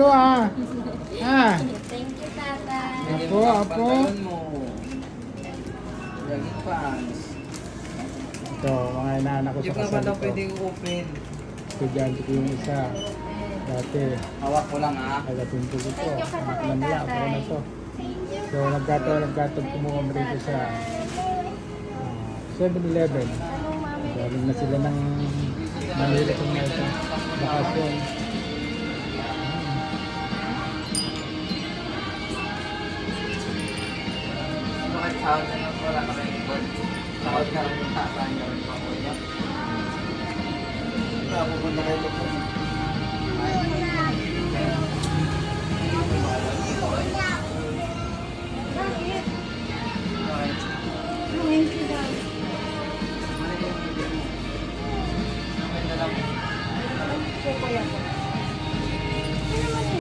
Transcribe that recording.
Ito ah. Ah. Thank you, Tata. Apo, apo. Jogging pants. Ito, mga inaanak ko Yung sa naman kasal daw ko. pwedeng open. Estudyante ko yung isa. Dati, Hawak ko lang ah. taga-pinto ko to. Thank you ka Anak kay na nila, ako tatay. na to. So, nagkataon kumuha mo rito sa 7-Eleven. Anong mami? Galing na sila ng Manila kung na ito. Bakasyon. Bakit sahod na lang wala na kayo ikot? Sahod na lang yung tata niyo. Pupunta kayo